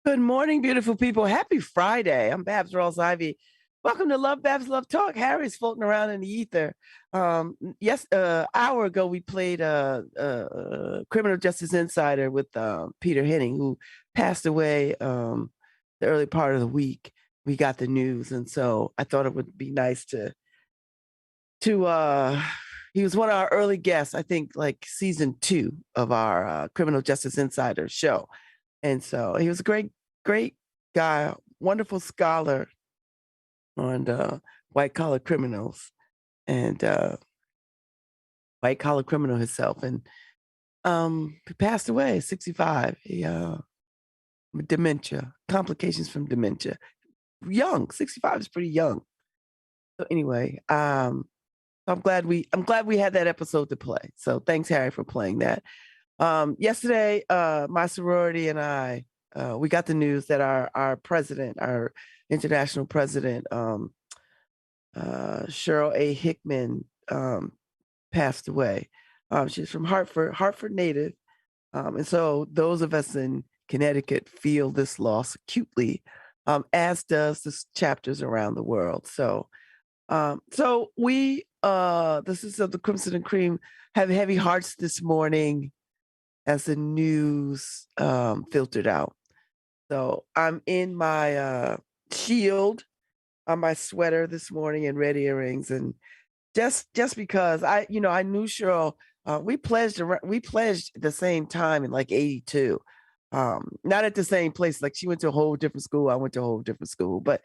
Good morning, beautiful people. Happy Friday. I'm Babz Rawls-Ivy. Welcome to LoveBabz LoveTalk. Harry's floating around in the ether. Yes, hour ago we played Criminal Justice Insider with Peter Henning, who passed away the early part of the week. We got the news, and so I thought it would be nice to he was one of our early guests, I think like season 2 of our Criminal Justice Insider show. And so he was a great guy, wonderful scholar on white collar criminals and white collar criminal himself. And he passed away at 65. He dementia, complications from dementia. Young, 65 is pretty young. So anyway, I'm glad we had that episode to play. So thanks, Harry, for playing that. Yesterday, my sorority and I, we got the news that our president, our international president, Cheryl A. Hickman, passed away. She's from Hartford native. And so those of us in Connecticut feel this loss acutely, as does the chapters around the world. So we, the Sisters of the Crimson and Cream, have heavy hearts this morning as the news filtered out. So I'm in my shield on my sweater this morning and red earrings, and just because I knew Cheryl. We pledged at the same time in like 82. Not at the same place. Like she went to a whole different school. I went to a whole different school. But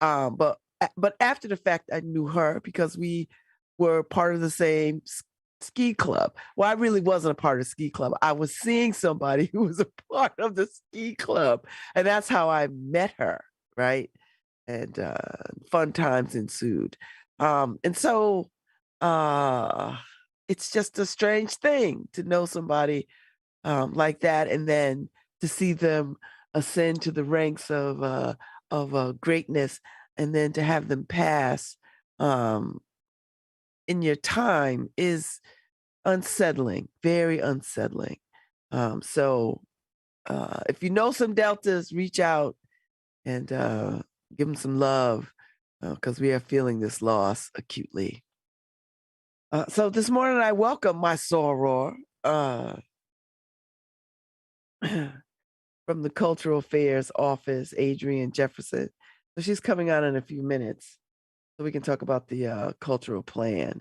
after the fact, I knew her because we were part of the same ski club. Well, I really wasn't a part of the ski club. I was seeing somebody who was a part of the ski club, and that's how I met her, right? And fun times ensued. And so it's just a strange thing to know somebody like that, and then to see them ascend to the ranks of greatness, and then to have them pass in your time is unsettling, very unsettling. So if you know some Deltas, reach out and give them some love, because we are feeling this loss acutely. So this morning I welcome my soror from the Cultural Affairs Office, Adriane Jefferson. So she's coming on in a few minutes so we can talk about the cultural plan.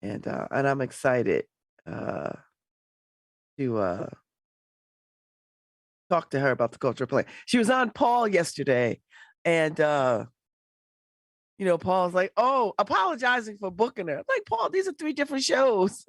And I'm excited to talk to her about the cultural plan. She was on Paul yesterday, and Paul's like, "Oh, apologizing for booking her." I'm like, Paul, these are 3 different shows.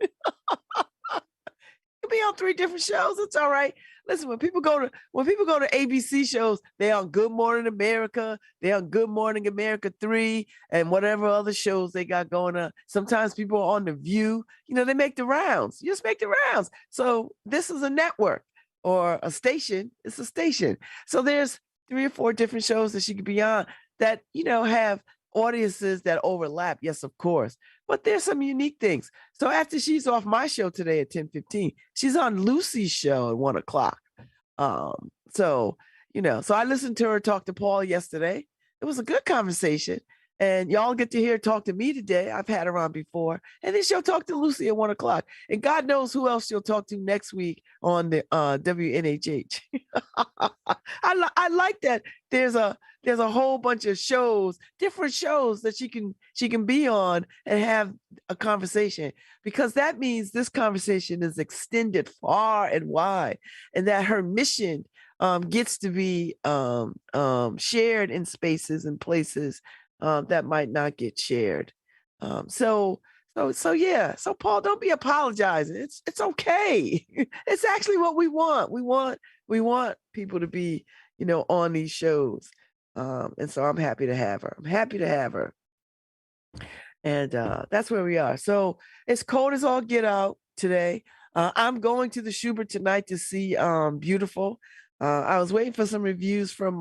You be on 3 different shows. It's all right. Listen, when people go to ABC shows, they on Good Morning America, they on Good Morning America 3, and whatever other shows they got going on. Sometimes people are on The View. They make the rounds. You just make the rounds. So this is a network or a station. It's a station. So there's 3 or 4 different shows that she could be on that have audiences that overlap. Yes, of course. But there's some unique things. So after she's off my show today at 10:15, she's on Lucy's show at 1:00. So I listened to her talk to Paul yesterday. It was a good conversation. And y'all get to hear her talk to me today. I've had her on before. And then she'll talk to Lucy at 1:00. And God knows who else she'll talk to next week on the WNHH. I like that there's a whole bunch of shows, different shows that she can be on and have a conversation, because that means this conversation is extended far and wide, and that her mission gets to be shared in spaces and places that might not get shared. So yeah. So Paul, don't be apologizing. It's okay. It's actually what we want. We want people to be, on these shows. And so I'm happy to have her. And that's where we are. So it's cold as all get out today. I'm going to the Schubert tonight to see Beautiful. I was waiting for some reviews from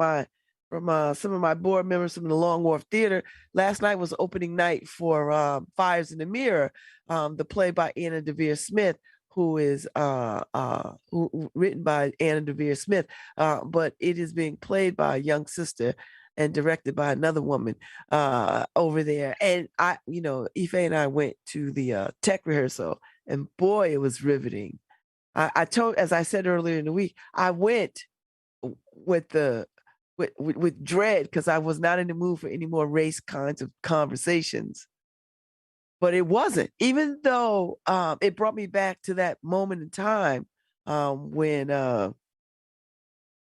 some of my board members from the Long Wharf Theater. Last night was opening night for Fires in the Mirror, the play by Anna Devere Smith, who is written by Anna Devere Smith, but it is being played by a young sister and directed by another woman over there. And Ife and I went to the tech rehearsal, and boy, it was riveting. I told, as I said earlier in the week, I went with dread because I was not in the mood for any more race kinds of conversations. But it wasn't, even though it brought me back to that moment in time when a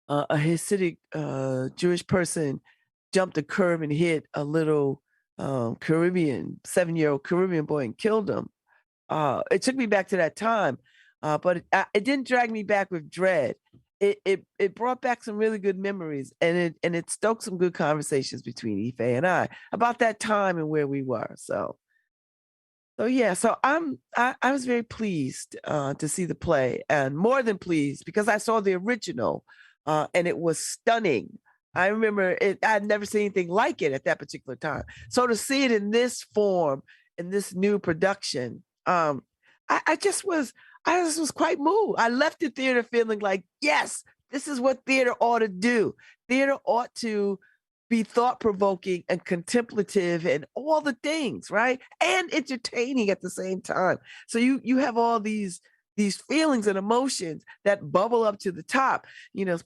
Hasidic Jewish person jumped a curb and hit a little 7-year-old Caribbean boy and killed him. It took me back to that time, but it didn't drag me back with dread. It brought back some really good memories, and it stoked some good conversations between Ife and I about that time and where we were. So yeah, so I was very pleased to see the play, and more than pleased because I saw the original, and it was stunning. I remember it. I'd never seen anything like it at that particular time. So to see it in this form, in this new production, I just was quite moved. I left the theater feeling like, yes, this is what theater ought to do. Theater ought to be thought-provoking and contemplative and all the things, right? And entertaining at the same time. So you have all these feelings and emotions that bubble up to the top,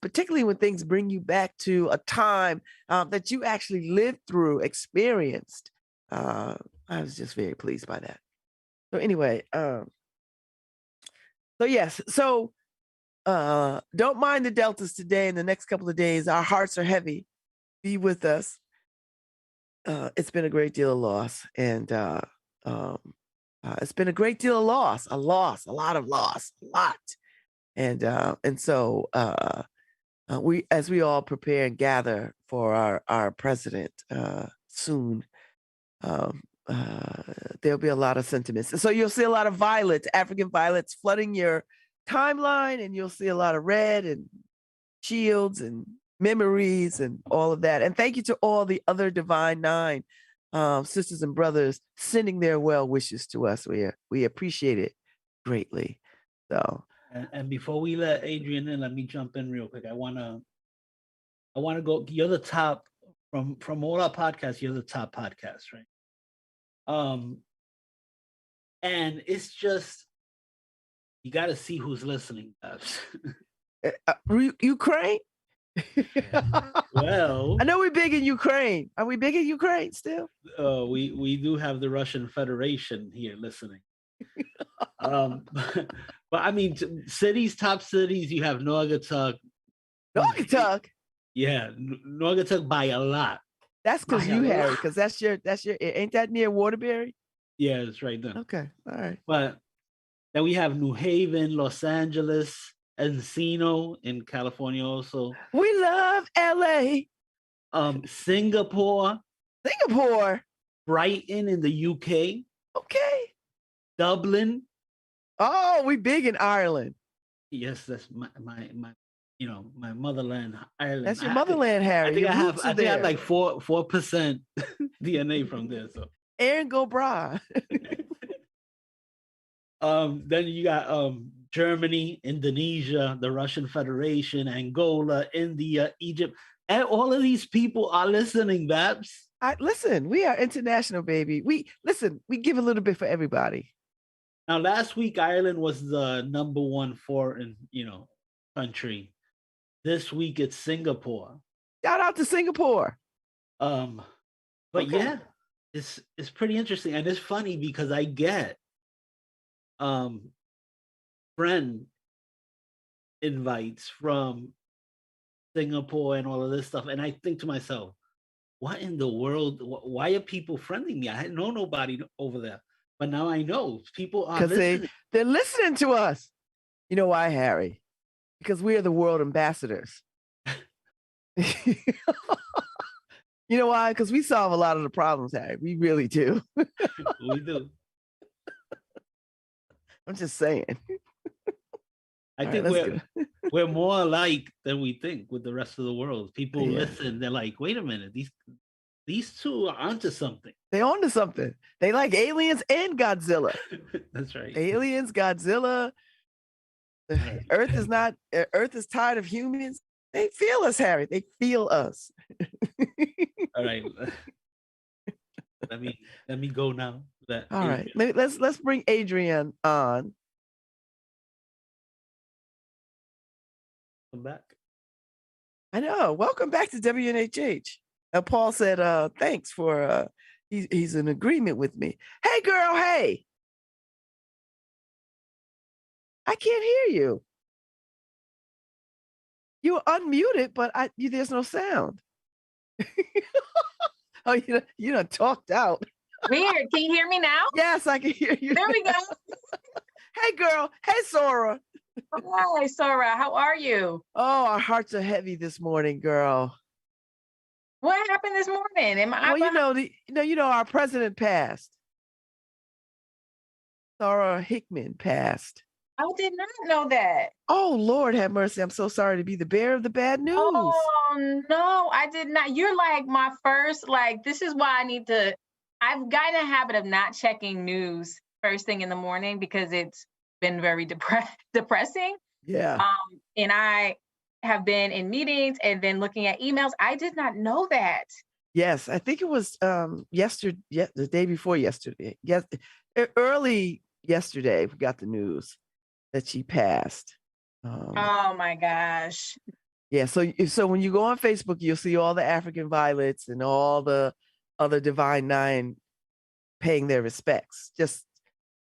particularly when things bring you back to a time that you actually lived through, experienced. I was just very pleased by that. So anyway, so yes, so don't mind the deltas today. In the next couple of days, our hearts are heavy. Be with us. It's been a great deal of loss, and it's been a great deal of loss, a lot of loss, a lot. And so we, as we all prepare and gather for our president soon, there'll be a lot of sentiments. And so you'll see a lot of violets, African violets, flooding your timeline, and you'll see a lot of red and shields and memories and all of that. And thank you to all the other Divine Nine sisters and brothers sending their well wishes to us. We appreciate it greatly. So, and before we let Adriane in, let me jump in real quick. I wanna go. You're the top from all our podcasts. You're the top podcast, right? And it's just you got to see who's listening. Ukraine. Well, I know we're big in Ukraine. Are we big in Ukraine still? We do have the Russian Federation here listening. But I mean, top cities. You have Naugatuck. Naugatuck. Yeah, Naugatuck by a lot. That's because you, Harry, because that's your. Ain't that near Waterbury? Yeah, it's right there. Okay, all right. But then we have New Haven, Los Angeles, Encino in California also. We love LA. Singapore. Brighton in the UK. Okay. Dublin. Oh, we big in Ireland. Yes, that's my my motherland, Ireland. That's your motherland, Harry. I think I have like 4% DNA from there. So Aaron Gobra. Then you got Germany, Indonesia, the Russian Federation, Angola, India, Egypt, and all of these people are listening, Babz. Listen, we are international, baby. We give a little bit for everybody. Now, last week, Ireland was the number one foreign, country. This week, it's Singapore. Shout out to Singapore. But okay. Yeah, it's pretty interesting, and it's funny because I get friend invites from Singapore and all of this stuff, and I think to myself, what in the world? Why are people friending me? I know nobody over there, but now I know people are listening. They're listening to us. You know why, Harry? Because we are the world ambassadors. You know why? Because we solve a lot of the problems, Harry. We really do. We do. I'm just saying. I think we're more alike than we think with the rest of the world. People listen. They're like, wait a minute. These two are onto something. They're onto something. They like aliens and Godzilla. That's right. Aliens, Godzilla, Right. Earth is tired of humans. They feel us, Harry. They feel us. All right. Let me go now. All right. Let's bring Adriane on. Come back. I know. Welcome back to WNHH. Paul said, thanks for he's in agreement with me. Hey girl, hey. I can't hear you. You're unmuted, but there's no sound. Oh, you done talked out. Weird. Can you hear me now? Yes, I can hear you. There we go. Hey girl. Hey Sora. Hi, Sora. How are you? Oh, our hearts are heavy this morning, girl. What happened this morning? Am I? Well, you know, our president passed. Sarah Hickman passed. I did not know that. Oh, Lord have mercy. I'm so sorry to be the bearer of the bad news. Oh, no, I did not. You're like my first, this is why I've gotten a habit of not checking news first thing in the morning because it's been very depressing. Yeah. And I have been in meetings and then looking at emails. I did not know that. Yes, I think it was yesterday, the day before yesterday. Yes, early yesterday, we got the news that she passed. Oh my gosh. Yeah, so when you go on Facebook, you'll see all the African violets and all the other Divine Nine paying their respects. Just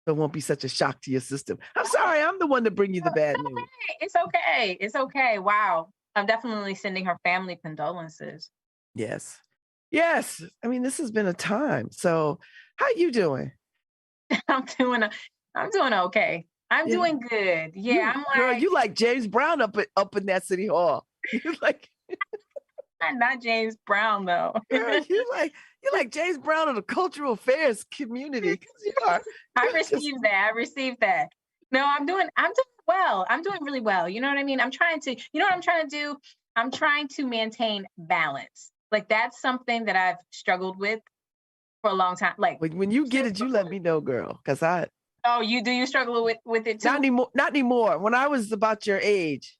so it won't be such a shock to your system. I'm sorry, I'm the one to bring you the bad news. It's okay. It's okay. Wow. I'm definitely sending her family condolences. Yes. Yes. I mean, this has been a time. So how you doing? I'm doing okay. I'm doing good. Yeah, girl, you like James Brown up in that city hall. You like I'm not James Brown though. Girl, you like James Brown of the cultural affairs community. You are. I received that. No, I'm doing well. I'm doing really well. You know what I mean? I'm trying to do? I'm trying to maintain balance. Like that's something that I've struggled with for a long time. Like when you get it, you let me know, girl. Cause Oh, you struggle with it too? Not anymore. When I was about your age,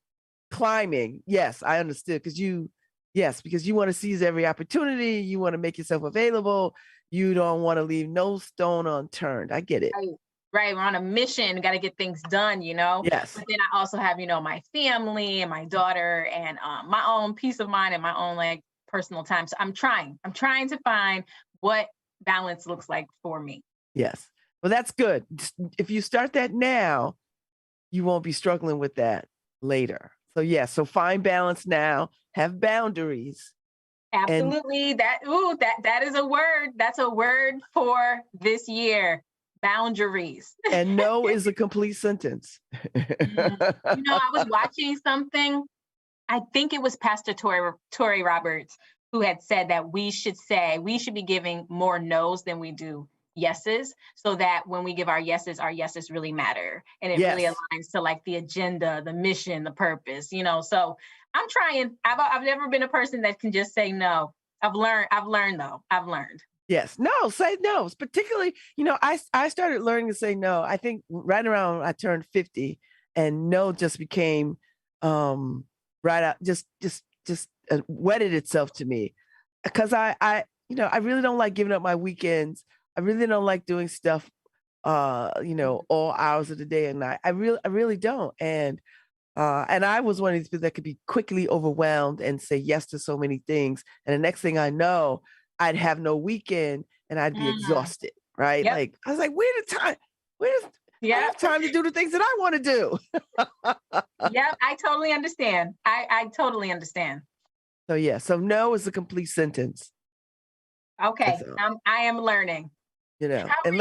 climbing, yes, I understood. Because you want to seize every opportunity. You want to make yourself available. You don't want to leave no stone unturned. I get it. Right. We're on a mission. Got to get things done, Yes. But then I also have, my family and my daughter and my own peace of mind and my own personal time. So I'm trying to find what balance looks like for me. Yes. Well, that's good. If you start that now, you won't be struggling with that later. So so find balance now, have boundaries. Absolutely. That is a word. That's a word for this year. Boundaries. And no is a complete sentence. I was watching something. I think it was Pastor Tory Roberts who had said that we should be giving more no's than we do yeses, so that when we give our yeses really matter. And it really aligns to the agenda, the mission, the purpose, So I'm trying. I've never been a person that can just say no. I've learned though. Yes. No, say no. Particularly, I started learning to say no. I think right around I turned 50, and no just became right out, just wedded itself to me. Because I really don't like giving up my weekends. I really don't like doing stuff all hours of the day and night. I really don't. And I was one of these people that could be quickly overwhelmed and say yes to so many things. And the next thing I know, I'd have no weekend and I'd be exhausted, right? Yep. Like I was like, I have time to do the things that I want to do. Yeah, I totally understand. I totally understand. So no is a complete sentence. Okay, I am learning. How are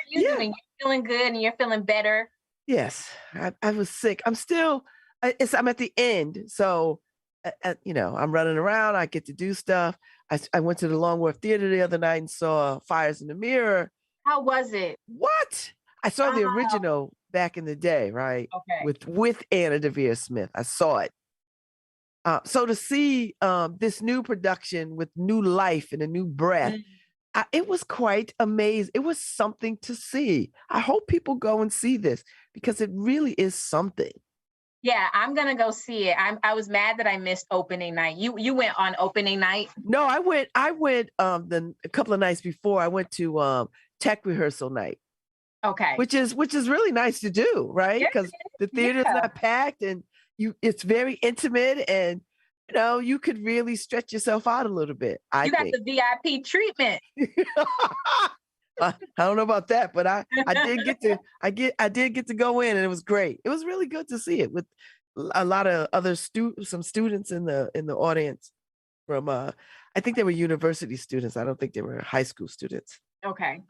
you doing? You're feeling good and you're feeling better? Yes, I was sick. I'm still, I'm at the end. So, I'm running around. I get to do stuff. I went to the Long Wharf Theater the other night and saw Fires in the Mirror. How was it? What? I saw the original back in the day, right? Okay. With Anna Devere Smith. I saw it. So to see this new production with new life and a new breath, it was quite amazing. It was something to see. I hope people go and see this because it really is something. Yeah, I'm gonna go see it. I was mad that I missed opening night. You went on opening night? No, I went a couple of nights before. I went to tech rehearsal night, Okay. which is really nice to do, right? Yes, Because the theater's yeah. not packed and it's very intimate, and you could really stretch yourself out a little bit, I You got think. the VIP treatment. I don't know about that, but I did get to go in, and it was great. It was really good to see it with a lot of other some students in the audience from I think they were university students. I don't think they were high school students. Okay.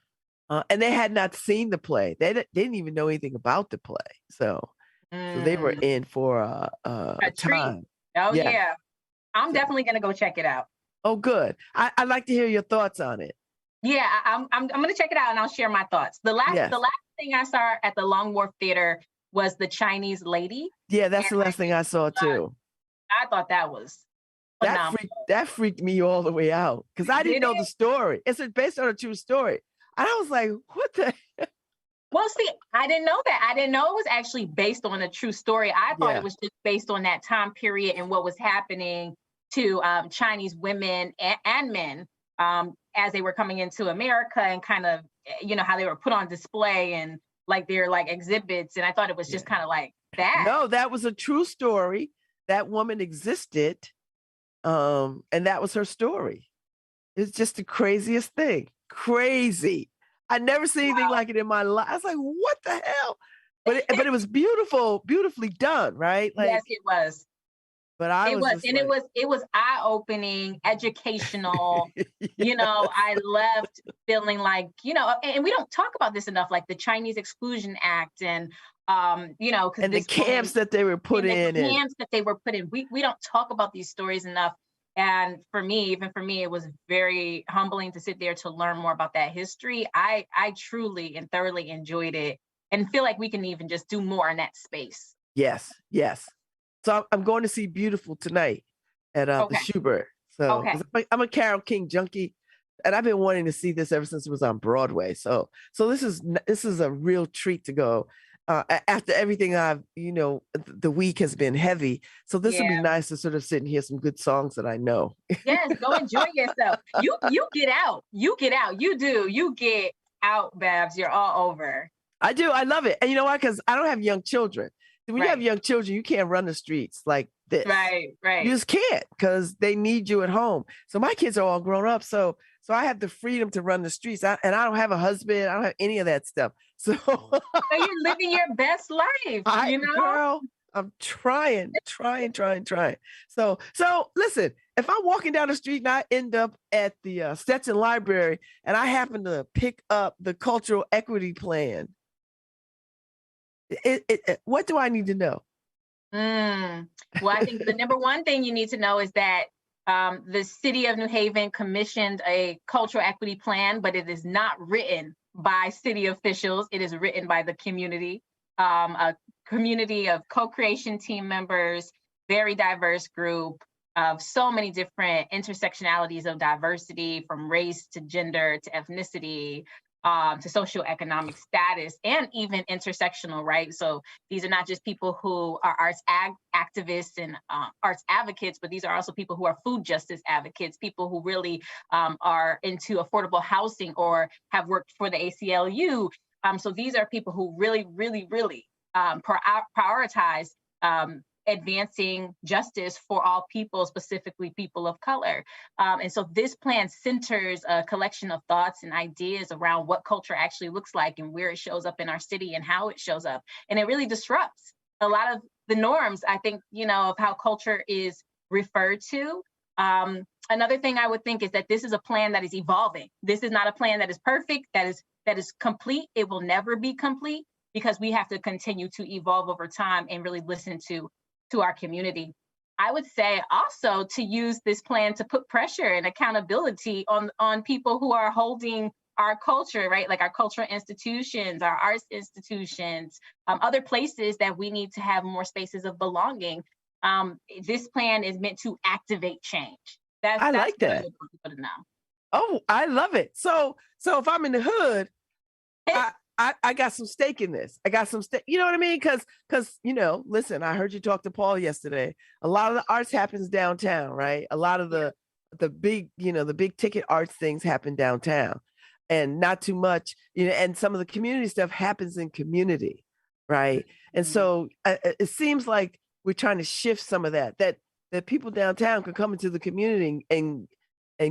And they had not seen the play. They didn't even know anything about the play. So they were in for a treat. time. Oh Yeah. yeah. I'm definitely gonna go check it out. Oh, good. I'd like to hear your thoughts on it. Yeah, I'm gonna check it out and I'll share my thoughts. The last thing I saw at the Long Wharf Theater was The Chinese Lady. Yeah, that's the last thing I saw too. I thought that was phenomenal. That freaked me all the way out because I didn't know the story. It's based on a true story. And I was like, what the? Well, see, I didn't know that. I didn't know it was actually based on a true story. I thought it was just based on that time period and what was happening to Chinese women and men as they were coming into America, and kind of, how they were put on display and like they're like exhibits. And I thought it was just kind of like that. No, that was a true story. That woman existed. And that was her story. It's just the craziest thing. Crazy. I never seen anything like it in my life. I was like, what the hell? But it was beautifully done, right? Like, yes, it was. But it was eye-opening, educational. I left feeling like, and we don't talk about this enough, like the Chinese Exclusion Act and and the camps that they were put in. We don't talk about these stories enough. And even for me, it was very humbling to sit there to learn more about that history. I truly and thoroughly enjoyed it and feel like we can even just do more in that space. Yes. So I'm going to see Beautiful tonight at the Schubert. So I'm a Carole King junkie, and I've been wanting to see this ever since it was on Broadway. So this is a real treat to go. After everything the week has been heavy. So this will be nice to sort of sit and hear some good songs that I know. Yes, go enjoy yourself. You get out. You get out. You do. You get out, Babz. You're all over. I do. I love it. And you know why? Because I don't have young children. When you have young children, you can't run the streets like this. Right. You just can't, because they need you at home. So my kids are all grown up. So I have the freedom to run the streets. And I don't have a husband. I don't have any of that stuff. So you're living your best life, Girl, I'm trying. So listen, if I'm walking down the street and I end up at the Stetson Library and I happen to pick up the Cultural Equity Plan, what do I need to know? Well, I think the number one thing you need to know is that the city of New Haven commissioned a cultural equity plan, but it is not written by city officials. It is written by the community, a community of co-creation team members, very diverse group of so many different intersectionalities of diversity, from race to gender to ethnicity, to socioeconomic status, and even intersectional, right? So these are not just people who are arts activists and arts advocates, but these are also people who are food justice advocates, people who really are into affordable housing or have worked for the ACLU. So these are people who really, really, really prioritize advancing justice for all people, specifically people of color. And so this plan centers a collection of thoughts and ideas around what culture actually looks like and where it shows up in our city and how it shows up. And it really disrupts a lot of the norms, I think, of how culture is referred to. Another thing I would think is that this is a plan that is evolving. This is not a plan that is perfect, that is complete. It will never be complete, because we have to continue to evolve over time and really listen to our community. I would say also to use this plan to put pressure and accountability on people who are holding our culture, right? Like our cultural institutions, our arts institutions, other places that we need to have more spaces of belonging. This plan is meant to activate change. I like that. People to know. Oh, I love it. So if I'm in the hood, I got some stake in this. I got some stake. You know what I mean? Because listen, I heard you talk to Paul yesterday. A lot of the arts happens downtown, right? A lot of the big, the big ticket arts things happen downtown, and not too much, and some of the community stuff happens in community, right? And so it seems like we're trying to shift some of that people downtown can come into the community and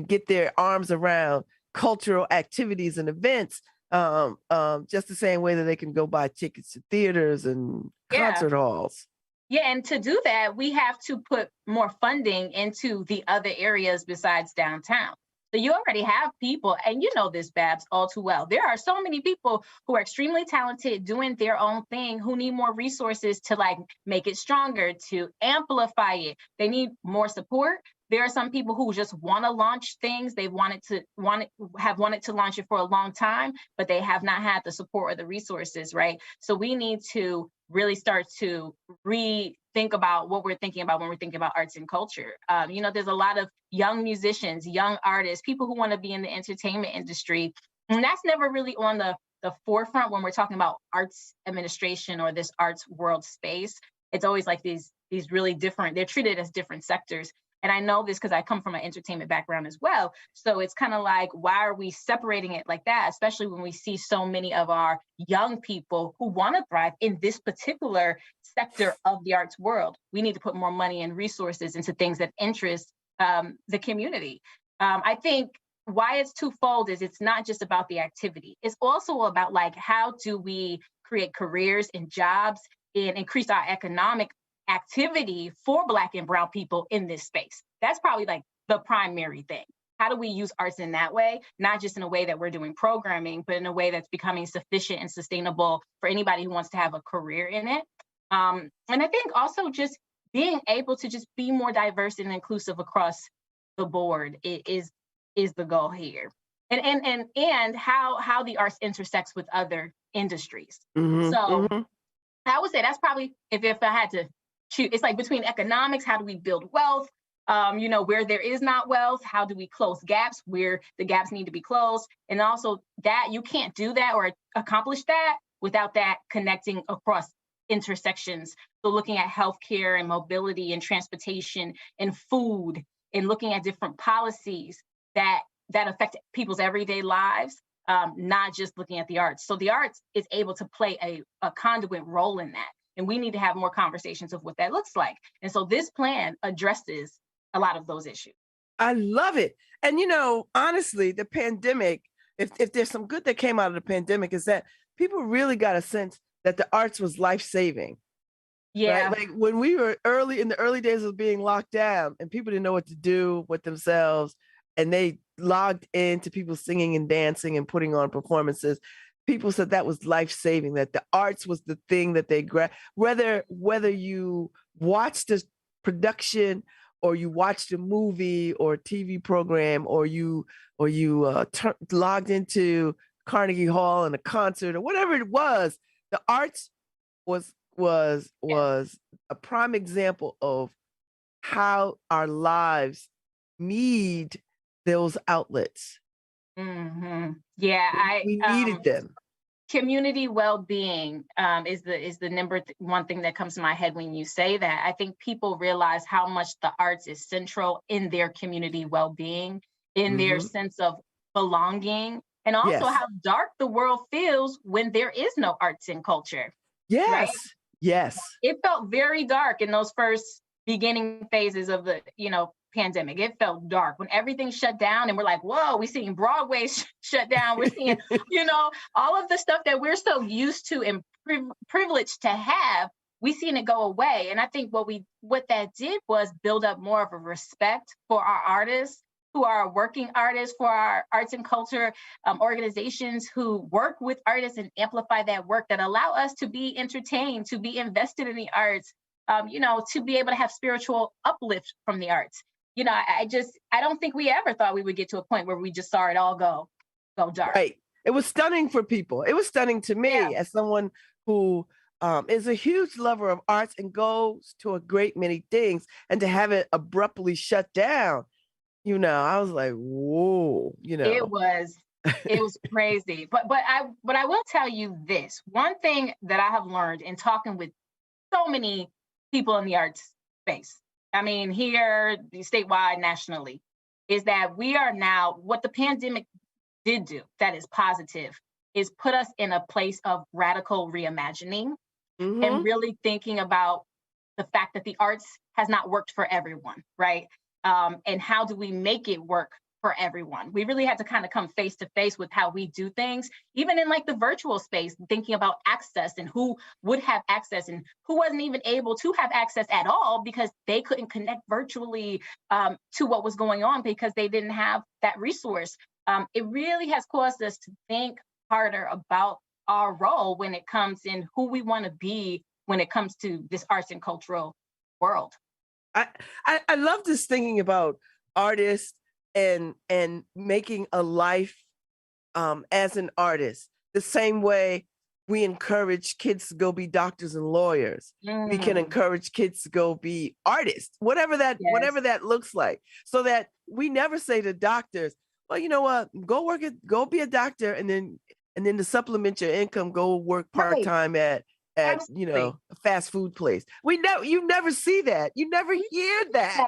get their arms around cultural activities and events, just the same way that they can go buy tickets to theaters and concert halls. Yeah, and to do that, we have to put more funding into the other areas besides downtown. So you already have people, and you know this, Babz, all too well. There are so many people who are extremely talented, doing their own thing, who need more resources to like make it stronger, to amplify it. They need more support. There are some people who just want to launch things. They have wanted to launch it for a long time, but they have not had the support or the resources, right? So we need to really start to rethink about what we're thinking about when we're thinking about arts and culture. There's a lot of young musicians, young artists, people who want to be in the entertainment industry, and that's never really on the forefront when we're talking about arts administration or this arts world space. It's always like these really different, they're treated as different sectors. And I know this because I come from an entertainment background as well. So it's kind of like, why are we separating it like that? Especially when we see so many of our young people who want to thrive in this particular sector of the arts world. We need to put more money and resources into things that interest the community. I think why it's twofold is it's not just about the activity. It's also about like, how do we create careers and jobs and increase our economic activity for Black and Brown people in this space? That's probably like the primary thing. How do we use arts in that way? Not just in a way that we're doing programming, but in a way that's becoming sufficient and sustainable for anybody who wants to have a career in it. And I think also just being able to just be more diverse and inclusive across the board is the goal here. And how the arts intersects with other industries. I would say that's probably, if I had to choose, it's like between economics, how do we build wealth? Where there is not wealth, how do we close gaps where the gaps need to be closed? And also that you can't do that or accomplish that without that connecting across intersections. So looking at healthcare and mobility and transportation and food and looking at different policies that affect people's everyday lives, not just looking at the arts. So the arts is able to play a conduit role in that. And we need to have more conversations of what that looks like. And so this plan addresses a lot of those issues. I love it. And, honestly, the pandemic, if there's some good that came out of the pandemic, is that people really got a sense that the arts was life-saving. Yeah. Right? Like when we were in the early days of being locked down and people didn't know what to do with themselves, and they logged into people singing and dancing and putting on performances, people said that was life-saving, that the arts was the thing that they grabbed. Whether you watched a production or you watched a movie or a TV program or you logged into Carnegie Hall and a concert or whatever it was, the arts was a prime example of how our lives need those outlets. Yeah, we needed them. Community well-being is the number one thing that comes to my head when you say that. I think people realize how much the arts is central in their community well-being, in their sense of belonging, and also how dark the world feels when there is no arts and culture. Yes, right? Yes. It felt very dark in those first beginning phases of the, pandemic. It felt dark when everything shut down and we're like, whoa, we're seeing Broadway shut down. We're seeing, all of the stuff that we're so used to and privileged to have, we seen it go away. And I think what that did was build up more of a respect for our artists, who are working artists, for our arts and culture organizations who work with artists and amplify that work, that allow us to be entertained, to be invested in the arts, to be able to have spiritual uplift from the arts. I don't think we ever thought we would get to a point where we just saw it all go dark. Right. It was stunning for people. It was stunning to me as someone who is a huge lover of arts and goes to a great many things, and to have it abruptly shut down, I was like, whoa, It was It was crazy. But I will tell you this. One thing that I have learned in talking with so many people in the arts space, I mean, here, statewide, nationally, is that we are now, what the pandemic did do that is positive is put us in a place of radical reimagining and really thinking about the fact that the arts has not worked for everyone, right? And how do we make it work for everyone? We really had to kind of come face to face with how we do things, even in like the virtual space, thinking about access and who would have access and who wasn't even able to have access at all because they couldn't connect virtually to what was going on because they didn't have that resource. It really has caused us to think harder about our role when it comes in who we want to be when it comes to this arts and cultural world. I love this thinking about artists and making a life as an artist. The same way we encourage kids to go be doctors and lawyers, we can encourage kids to go be artists, whatever that looks like, so that we never say to doctors, well, you know what, go be a doctor, and then to supplement your income, go work part-time at a fast food place. You never see that. You never hear that.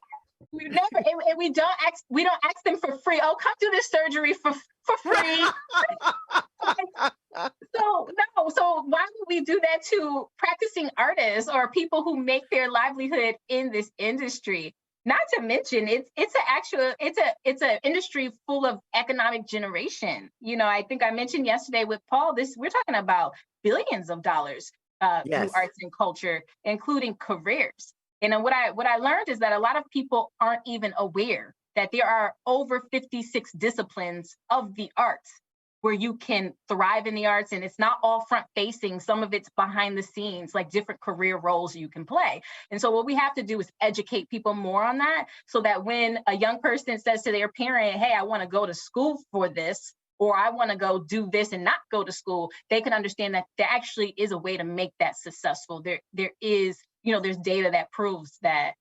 We never, and we don't ask them for free. Oh, come do this surgery for free. So why would we do that to practicing artists or people who make their livelihood in this industry? Not to mention, it's an industry full of economic generation. You know, I think I mentioned yesterday with Paul, we're talking about billions of dollars through arts and culture, including careers. And what I learned is that a lot of people aren't even aware that there are over 56 disciplines of the arts where you can thrive in the arts, and it's not all front facing. Some of it's behind the scenes, like different career roles you can play. And so what we have to do is educate people more on that, so that when a young person says to their parent, hey, I want to go to school for this, or I want to go do this and not go to school, they can understand that there actually is a way to make that successful. There is, there's data that proves that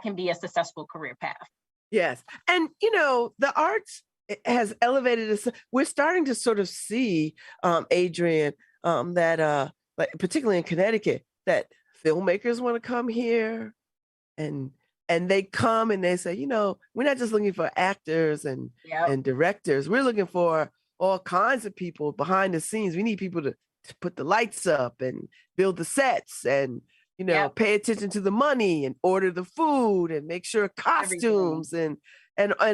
can be a successful career path. Yes. And, the arts has elevated us. We're starting to sort of see, Adriane, that like particularly in Connecticut, that filmmakers want to come here, and they come and they say, we're not just looking for actors and directors. We're looking for all kinds of people behind the scenes. We need people to put the lights up and build the sets and pay attention to the money and order the food and make sure costumes and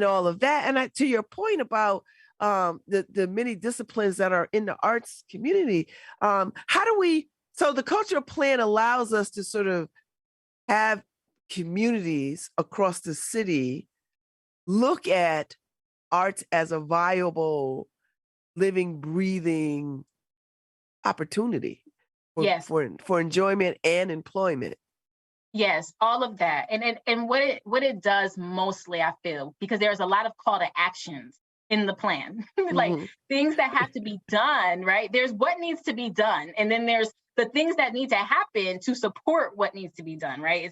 all of that. And to your point about the many disciplines that are in the arts community, so the cultural plan allows us to sort of have communities across the city look at arts as a viable, living, breathing opportunity for enjoyment and employment. Yes, all of that. And what it does mostly, I feel, because there's a lot of call to actions in the plan, like things that have to be done, right? There's what needs to be done. And then there's the things that need to happen to support what needs to be done, right?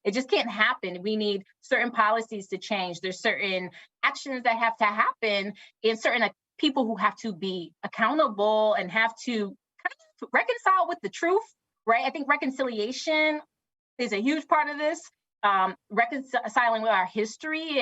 It just can't happen. We need certain policies to change. There's certain actions that have to happen, and certain people who have to be accountable and have to kind of reconcile with the truth, right? I think reconciliation is a huge part of this, reconciling with our history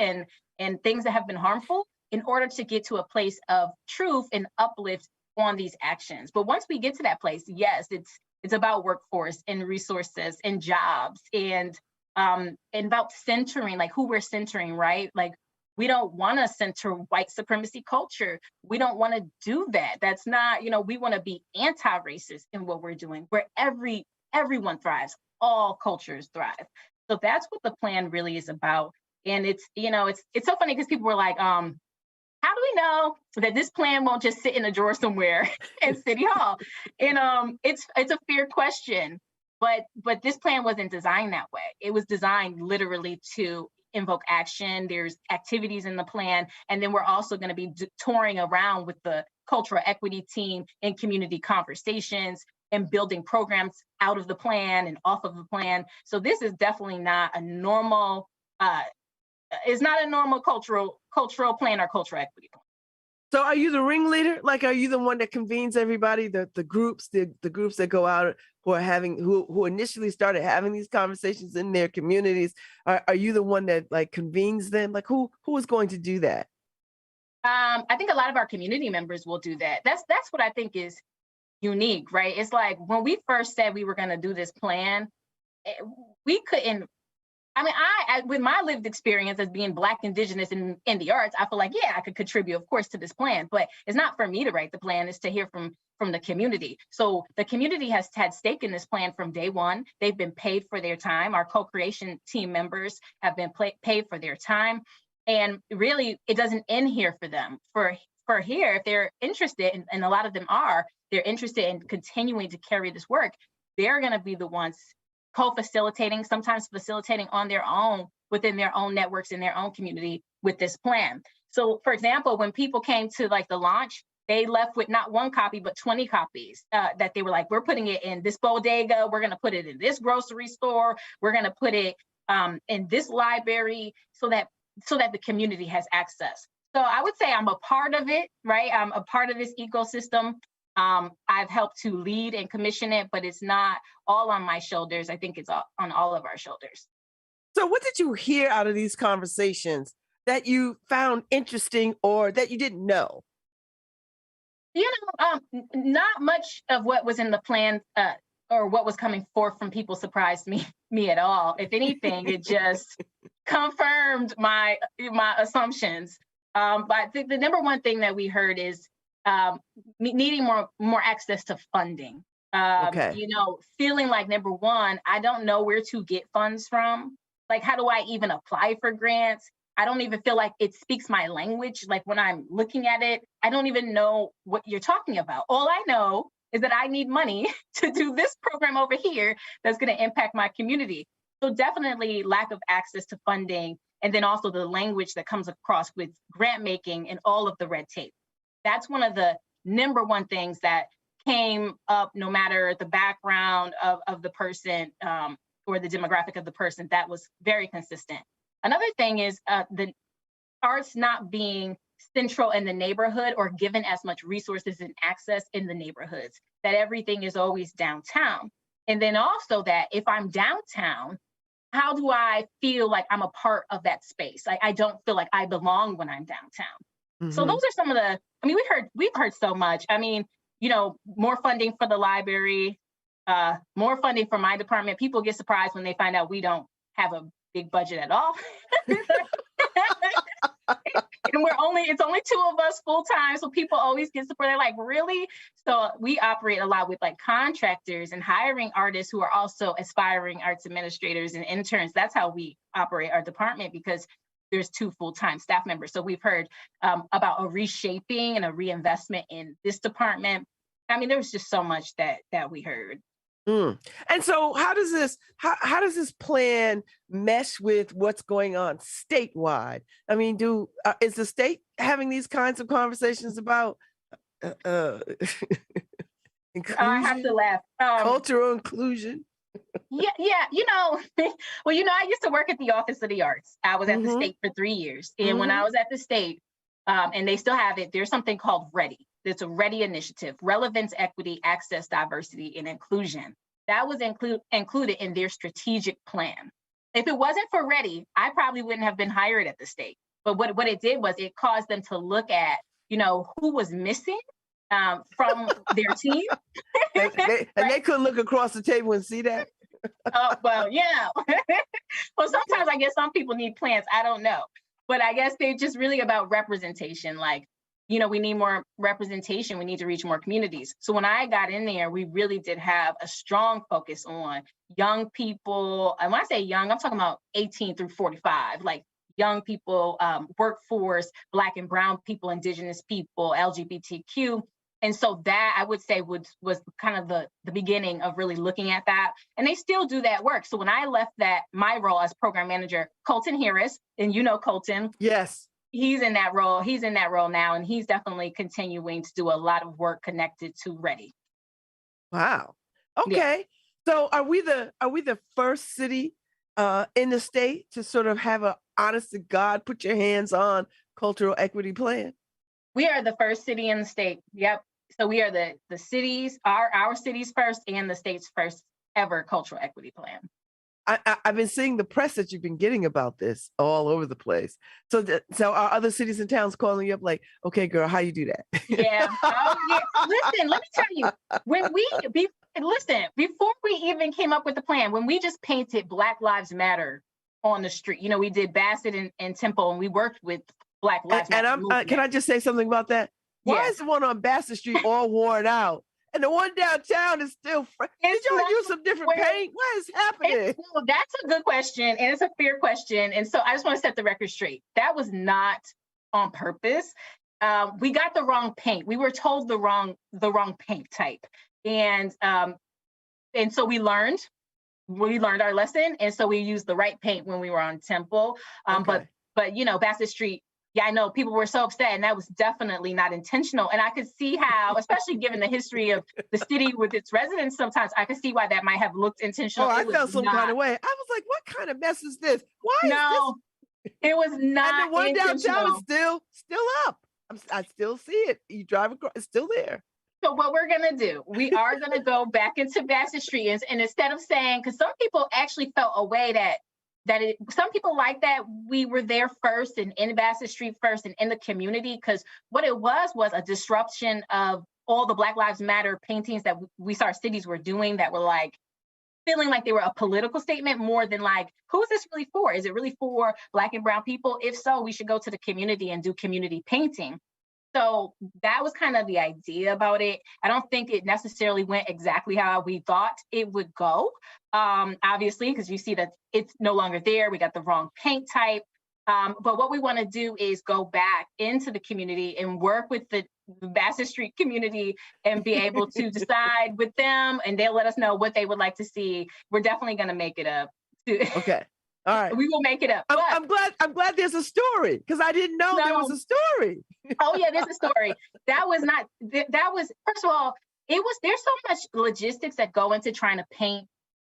and things that have been harmful in order to get to a place of truth and uplift on these actions. But once we get to that place, yes, it's about workforce and resources and jobs and about centering, like who we're centering, right? Like, we don't want to center white supremacy culture. We don't want to do that. That's not, we want to be anti-racist in what we're doing, where everyone thrives, all cultures thrive. So that's what the plan really is about. And it's so funny because people were like, how do we know that this plan won't just sit in a drawer somewhere at City Hall? And it's a fair question, but this plan wasn't designed that way. It was designed literally to invoke action. There's activities in the plan. And then we're also going to be touring around with the cultural equity team in community conversations and building programs out of the plan and off of the plan. So this is definitely not a normal, it's not a normal cultural plan or cultural equity plan. So are you the ringleader? Like, are you the one that convenes everybody, the groups, the groups that go out who initially started having these conversations in their communities? Are you the one that like convenes them? Like who is going to do that? I think a lot of our community members will do that. That's what I think is unique, right? It's like when we first said we were going to do this plan, we couldn't. I mean, I with my lived experience as being Black, Indigenous in the arts, I feel like, yeah, I could contribute, of course, to this plan, but it's not for me to write the plan, it's to hear from the community. So the community has had stake in this plan from day one. They've been paid for their time. Our co-creation team members have been paid for their time. And really, it doesn't end here for them. For here, if they're interested, and a lot of them are, they're interested in continuing to carry this work, they're going to be the ones co-facilitating, sometimes facilitating on their own within their own networks in their own community with this plan. So for example, when people came to like the launch, they left with not one copy, but 20 copies that they were like, we're putting it in this bodega, we're going to put it in this grocery store, we're going to put it in this library so that the community has access. So I would say I'm a part of it, right? I'm a part of this ecosystem. I've helped to lead and commission it, but it's not all on my shoulders. I think it's on all of our shoulders. So what did you hear out of these conversations that you found interesting or that you didn't know? You know, not much of what was in the plan or what was coming forth from people surprised me at all. If anything, it just confirmed my assumptions. But I think the number one thing that we heard is needing more access to funding. Okay. You know, feeling like number one, I don't know where to get funds from. Like, how do I even apply for grants? I don't even feel like it speaks my language. Like when I'm looking at it, I don't even know what you're talking about. All I know is that I need money to do this program over here that's going to impact my community. So definitely lack of access to funding, and then also the language that comes across with grant making and all of the red tape. That's one of the number one things that came up, no matter the background of the person or the demographic of the person. That was very consistent. Another thing is the arts not being central in the neighborhood or given as much resources and access in the neighborhoods, that everything is always downtown. And then also that if I'm downtown, how do I feel like I'm a part of that space? I don't feel like I belong when I'm downtown. Mm-hmm. So those are some of the, I mean, we've heard so much. I mean, you know, more funding for the library, more funding for my department. People get surprised when they find out we don't have a big budget at all. And it's only two of us full time. So people always get surprised. They're like, really? So we operate a lot with like contractors and hiring artists who are also aspiring arts administrators and interns. That's how we operate our department, because there's two full-time staff members. So we've heard about a reshaping and a reinvestment in this department. I mean, there was just so much that we heard. Mm. And so how does this plan mesh with what's going on statewide? I mean, is the state having these kinds of conversations about inclusion? I have to laugh. Cultural inclusion. Yeah. You know, well, you know, I used to work at the Office of the Arts. I was at the state for 3 years. And when I was at the state, and they still have it, there's something called READY. It's a READY initiative: relevance, equity, access, diversity, and inclusion. That was included in their strategic plan. If it wasn't for READY, I probably wouldn't have been hired at the state. But what it did was it caused them to look at, you know, who was missing from their team. And they couldn't look across the table and see that? Well, yeah. Well, sometimes I guess some people need plans. I don't know. But I guess they're just really about representation. Like, you know, we need more representation. We need to reach more communities. So when I got in there, we really did have a strong focus on young people. And when I say young, I'm talking about 18 through 45, like young people, workforce, Black and Brown people, Indigenous people, LGBTQ. And so that, I would say, was kind of the beginning of really looking at that. And they still do that work. So when I left my role as program manager, Colton Harris, and you know Colton. Yes. He's in that role. He's in that role now, and he's definitely continuing to do a lot of work connected to READY. Wow. Okay. Yeah. So are we the first city in the state to sort of have a honest to God, put your hands on cultural equity plan? We are the first city in the state. Yep. So we are the cities, our city's first and the state's first ever cultural equity plan. I've been seeing the press that you've been getting about this all over the place. So, so are other cities and towns calling you up like, okay, girl, how you do that? Yeah. Oh, yeah. Listen, let me tell you, before we even came up with the plan, when we just painted Black Lives Matter on the street, we did Bassett and Temple, and we worked with Black Lives Matter. And can I just say something about that? Why is the one on Bassett Street all worn out? And the one downtown is still fresh. Did y'all use some different paint? What is happening? That's a good question, and it's a fair question. And so I just want to set the record straight. That was not on purpose. We got the wrong paint. We were told the wrong paint type, and so we learned our lesson, and so we used the right paint when we were on Temple. Okay. But Bassett Street. Yeah, I know people were so upset, and that was definitely not intentional. And I could see how, especially given the history of the city with its residents, sometimes I could see why that might have looked intentional. Oh, I felt some kind of way. I was like, what kind of mess is this? Why is this? It was not. And the one downtown is still up. I still see it. You drive across, it's still there. So what we're going to do, we are going to go back into Bassett Street, and instead of saying, because some people actually felt a way some people like that we were there first and in Bassett Street first and in the community, because what it was a disruption of all the Black Lives Matter paintings that we saw our cities were doing that were like feeling like they were a political statement more than like, who is this really for? Is it really for Black and brown people? If so, we should go to the community and do community painting. So that was kind of the idea about it. I don't think it necessarily went exactly how we thought it would go, obviously, because you see that it's no longer there. We got the wrong paint type. But what we want to do is go back into the community and work with the Bassett Street community and be able to decide with them, and they'll let us know what they would like to see. We're definitely going to make it up. Okay. All right. We will make it up. I'm glad there's a story, because I didn't know there was a story. Oh yeah, there's a story. That was first of all, there's so much logistics that go into trying to paint.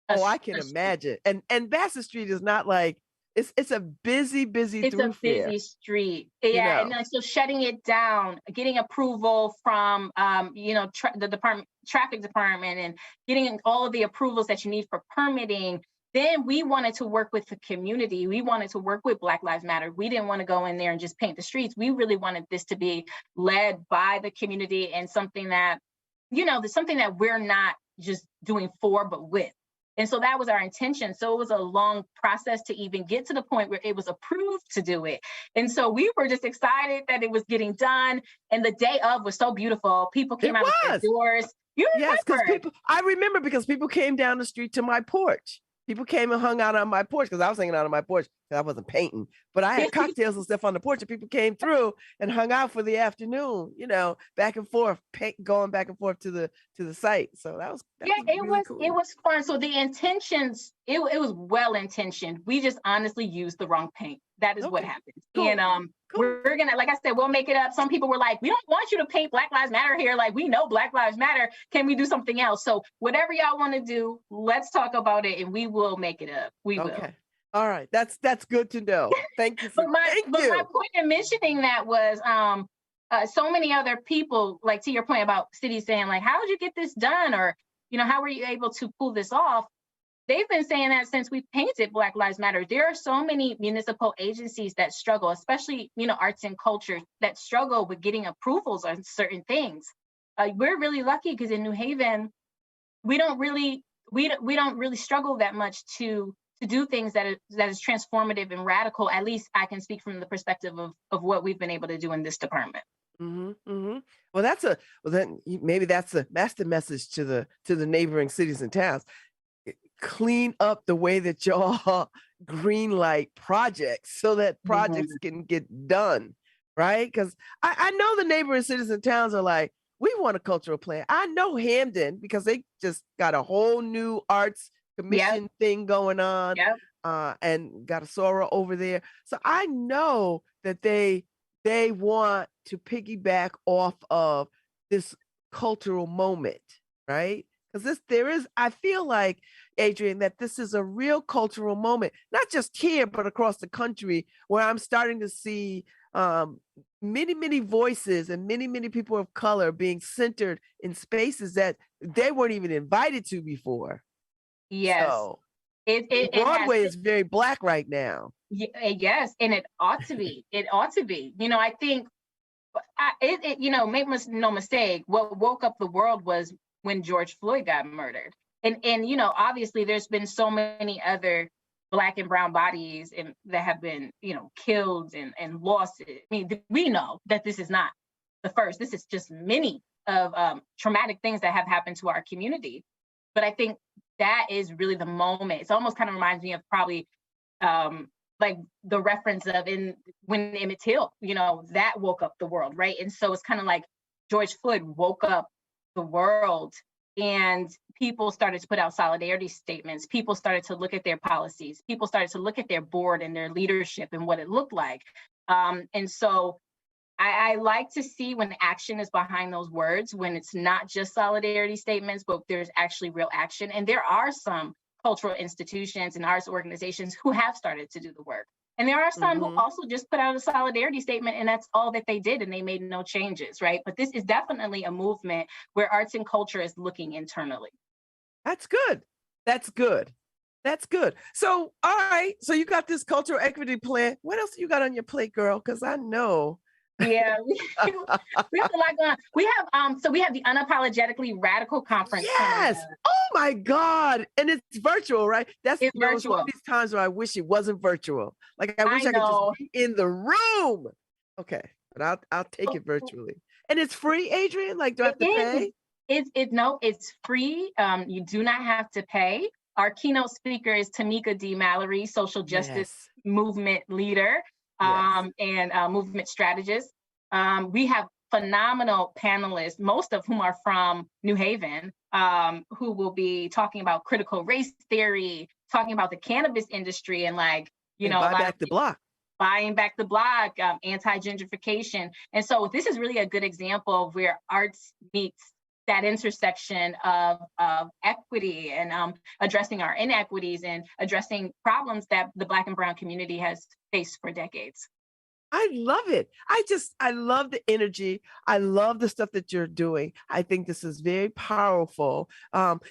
I can imagine. And Bassett Street is not like, it's a busy thoroughfare. It's a busy street. Yeah. And then, so shutting it down, getting approval from the traffic department, and getting all of the approvals that you need for permitting. Then we wanted to work with the community. We wanted to work with Black Lives Matter. We didn't want to go in there and just paint the streets. We really wanted this to be led by the community, and something that, something that we're not just doing for, but with. And so that was our intention. So it was a long process to even get to the point where it was approved to do it. And so we were just excited that it was getting done. And the day of was so beautiful. People came out of their doors. You remember? Yes, I remember, because people came down the street to my porch. People came and hung out on my porch, because I was hanging out on my porch because I wasn't painting, but I had cocktails and stuff on the porch, and people came through and hung out for the afternoon, back and forth, going back and forth to the site. So that was really cool. It was fun. So the intentions, it was well intentioned. We just honestly used the wrong paint. That is what happened. Cool. And we're gonna, like I said, we'll make it up. Some people were like, we don't want you to paint Black Lives Matter here. Like, we know Black Lives Matter. Can we do something else? So whatever y'all want to do, let's talk about it, and we will make it up. We will. Okay. All right. That's good to know. Thank you. But my point in mentioning that was so many other people, like to your point about cities saying like, how did you get this done? Or, how were you able to pull this off? They've been saying that since we painted Black Lives Matter. There are so many municipal agencies that struggle, especially, arts and culture, that struggle with getting approvals on certain things. We're really lucky because in New Haven, we don't really struggle that much to do things that is transformative and radical. At least I can speak from the perspective of what we've been able to do in this department. Mm-hmm, mm-hmm. Well, then maybe that's the message to the neighboring cities and towns. Clean up the way that y'all green light projects, so that projects can get done, right? Because I know the neighboring cities and towns are like, we want a cultural plan. I know Hamden, because they just got a whole new arts commission thing going on, and got a Sora over there. So I know that they want to piggyback off of this cultural moment, right? Because I feel like, Adriane, that this is a real cultural moment, not just here, but across the country, where I'm starting to see many voices and many people of color being centered in spaces that they weren't even invited to before. Yes. So It has, Broadway is very Black right now. yes, and it ought to be. It ought to be. You know, I think you know, make no mistake, what woke up the world was when George Floyd got murdered. And you know, obviously there's been so many other Black and brown bodies that have been, you know, killed and lost. I mean, we know that this is not the first. This is just many of traumatic things that have happened to our community. But I think that is really the moment. It almost kind of reminds me of probably like the reference of when Emmett Till, you know, that woke up the world, right? And so it's kind of like George Floyd woke up the world, and people started to put out solidarity statements. People started to look at their policies. People started to look at their board and their leadership and what it looked like. And so I like to see when action is behind those words, when it's not just solidarity statements, but there's actually real action. And there are some cultural institutions and arts organizations who have started to do the work. And there are some who also just put out a solidarity statement, and that's all that they did, and they made no changes, right? But this is definitely a movement where arts and culture is looking internally. That's good. That's good. That's good. So, all right. So you got this cultural equity plan. What else you got on your plate, girl? Because I know. Yeah, we have a lot going on. We have so we have the Unapologetically Radical Conference. Yes. Oh my God. And it's virtual, right? It's virtual. One of these times where I wish it wasn't virtual. Like I wish I could just be in the room. Okay, but I'll take it virtually. And it's free, Adriane? Like, do I have to pay? It's free. You do not have to pay. Our keynote speaker is Tamika D. Mallory, social justice movement leader. And movement strategist. We have phenomenal panelists, most of whom are from New Haven, who will be talking about critical race theory, talking about the cannabis industry, and buying back the block, anti-gentrification. And so this is really a good example of where arts meets that intersection of equity and addressing our inequities and addressing problems that the Black and brown community has faced for decades. I love it. I love the energy. I love the stuff that you're doing. I think this is very powerful.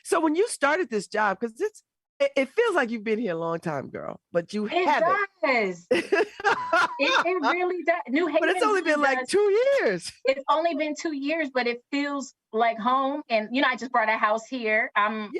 So when you started this job, because it feels like you've been here a long time, girl, but you haven't. Does. it really does. New Haven, but it's only been like 2 years. It's only been 2 years, but it feels like home. And you know, I just bought a house here. I'm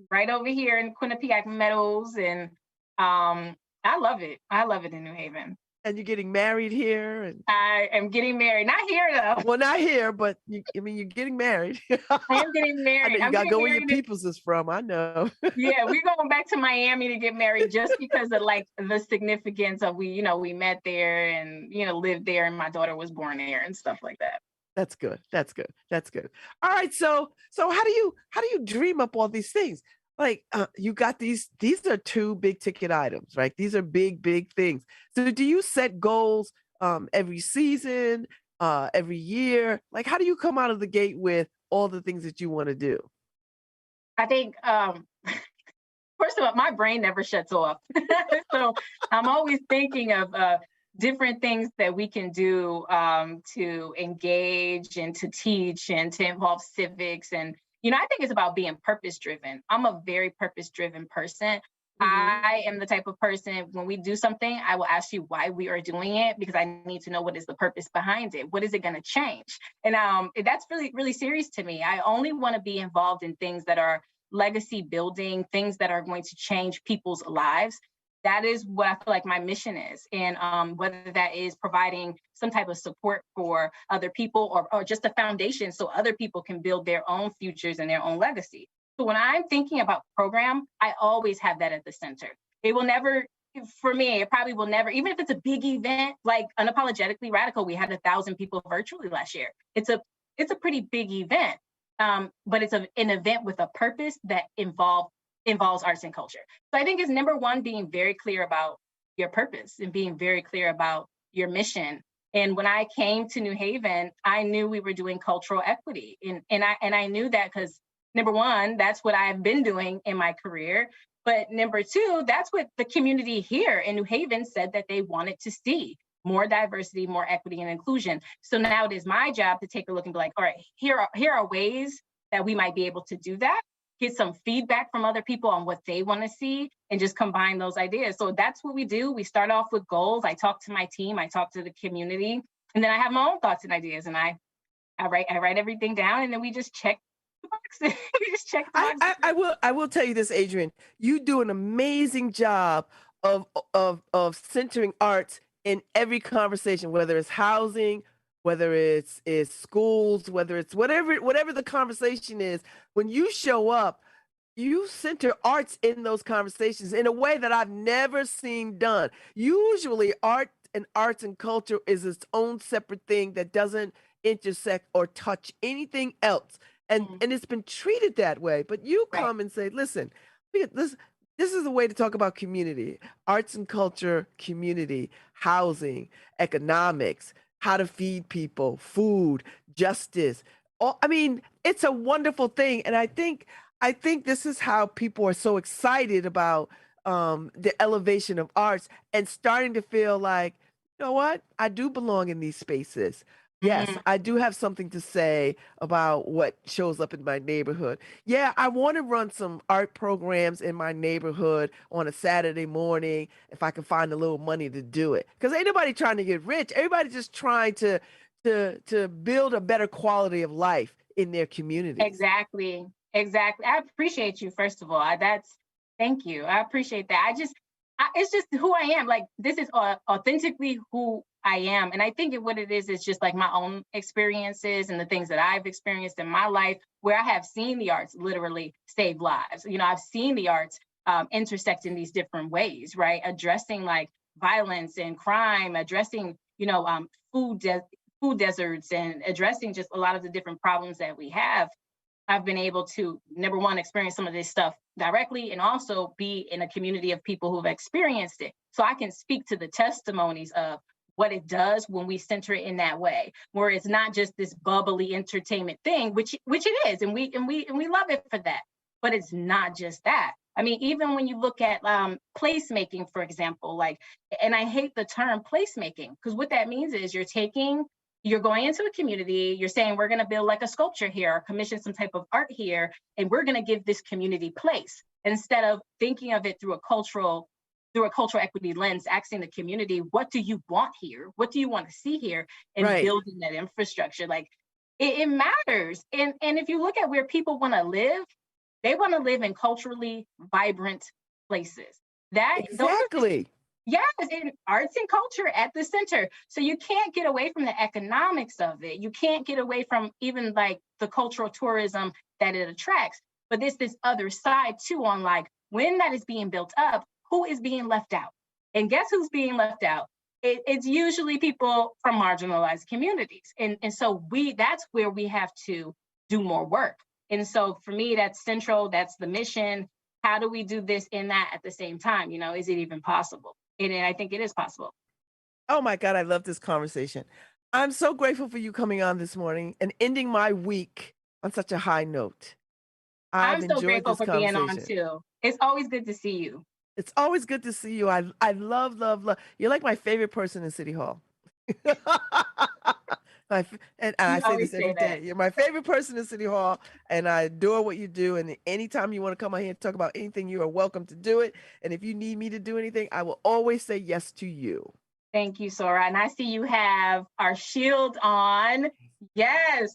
right over here in Quinnipiac Meadows, and I love it. I love it in New Haven. And you're getting married here? And I am getting married. Not here, though. Well, not here, but you're getting married. I am getting married. I know you got to go where your people's is from. I know. Yeah, we're going back to Miami to get married just because of the significance of we met there and, lived there, and my daughter was born there and stuff like that. That's good. That's good. That's good. All right. So how do you dream up all these things? Like you got these are 2 big ticket items, right? These are big things. So do you set goals every season, every year? Like, how do you come out of the gate with all the things that you want to do? I think, first of all, my brain never shuts off. So I'm always thinking of different things that we can do to engage and to teach and to involve civics. And I think it's about being purpose-driven. I'm a very purpose-driven person. I am the type of person, when we do something, I will ask you why we are doing it, because I need to know what is the purpose behind it. What is it going to change? And that's really, really serious to me. I only want to be involved in things that are legacy building, things that are going to change people's lives. That is what I feel like my mission is. And whether that is providing some type of support for other people or just a foundation so other people can build their own futures and their own legacy. So when I'm thinking about program, I always have that at the center. It will never, for me, it probably will never, even if it's a big event, like Unapologetically Radical, we had 1,000 people virtually last year. It's a pretty big event, but it's an event with a purpose that involves arts and culture. So I think it's number one, being very clear about your purpose and being very clear about your mission. And when I came to New Haven, I knew we were doing cultural equity. And I knew that because number one, that's what I've been doing in my career. But number two, that's what the community here in New Haven said that they wanted to see. more diversity, more equity and inclusion. So now it is my job to take a look and be like, all right, here are ways that we might be able to do that, get some feedback from other people on what they want to see, and just combine those ideas. So that's what we do. We start off with goals. I talk to my team, I talk to the community, and then I have my own thoughts and ideas, and I write everything down, and then we just check the boxes. We just check the boxes. I will tell you this, Adriane. You do an amazing job of centering arts in every conversation, whether it's housing, whether it's schools, whether it's whatever the conversation is. When you show up, you center arts in those conversations in a way that I've never seen done. Usually arts and culture is its own separate thing that doesn't intersect or touch anything else. And it's been treated that way. But you come and say, listen, this is a way to talk about community, arts and culture, community, housing, economics, how to feed people, food, justice. I mean, it's a wonderful thing. And I think this is how people are so excited about the elevation of arts and starting to feel like, you know what? I do belong in these spaces. Yes, I do have something to say about what shows up in my neighborhood. Yeah, I want to run some art programs in my neighborhood on a Saturday morning if I can find a little money to do it. Because ain't nobody trying to get rich. Everybody's just trying to build a better quality of life in their communities. Exactly. I appreciate you, first of all. Thank you. I appreciate that. It's just who I am. Like, this is authentically who I am. And I think what it is just like my own experiences and the things that I've experienced in my life, where I have seen the arts literally save lives. You know, I've seen the arts intersect in these different ways, right? Addressing like violence and crime, addressing, food deserts, and addressing just a lot of the different problems that we have. I've been able to, number one, experience some of this stuff directly, and also be in a community of people who've experienced it. So I can speak to the testimonies of what it does when we center it in that way, where it's not just this bubbly entertainment thing, which it is, and we love it for that. But it's not just that. I mean, even when you look at placemaking, for example, and I hate the term placemaking, because what that means is you're going into a community, you're saying, we're going to build like a sculpture here, or commission some type of art here, and we're going to give this community place. Instead of thinking of it through a cultural equity lens, asking the community, what do you want here? What do you want to see here? And building that infrastructure. Like, it matters. And if you look at where people want to live, they want to live in culturally vibrant places. Exactly. Yes, and arts and culture at the center. So you can't get away from the economics of it. You can't get away from even like the cultural tourism that it attracts. But there's this other side too, on like, when that is being built up, who is being left out? And guess who's being left out? It's usually people from marginalized communities. And so that's where we have to do more work. And so for me, that's central, that's the mission. How do we do this and that at the same time? Is it even possible? And I think it is possible. Oh my God, I love this conversation. I'm so grateful for you coming on this morning and ending my week on such a high note. I'm so grateful for being on too. It's always good to see you. It's always good to see you. I love. You're like my favorite person in City Hall. And I say this every day. You're my favorite person in City Hall, and I adore what you do. And anytime you want to come out here and talk about anything, you are welcome to do it. And if you need me to do anything, I will always say yes to you. Thank you, Sora. And I see you have our shield on. Yes.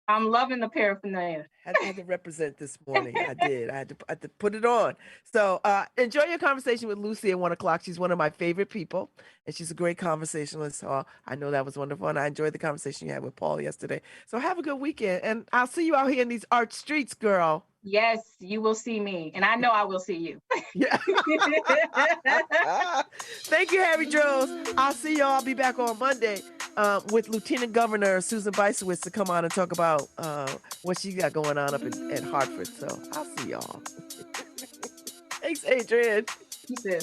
I'm loving the paraphernalia. I had to represent this morning. I did. I had to put it on. So enjoy your conversation with Lucy at 1:00. She's one of my favorite people, and she's a great conversationalist. So I know that was wonderful, and I enjoyed the conversation you had with Paul yesterday. So have a good weekend, and I'll see you out here in these art streets, girl. Yes, you will see me, and I know I will see you. Yeah. Thank you, Harry Droz. I'll see y'all. I'll be back on Monday with Lieutenant Governor Susan Bysowitz to come on and talk about what she got going on up at Hartford. So I'll see y'all. Thanks, Adriane. You too.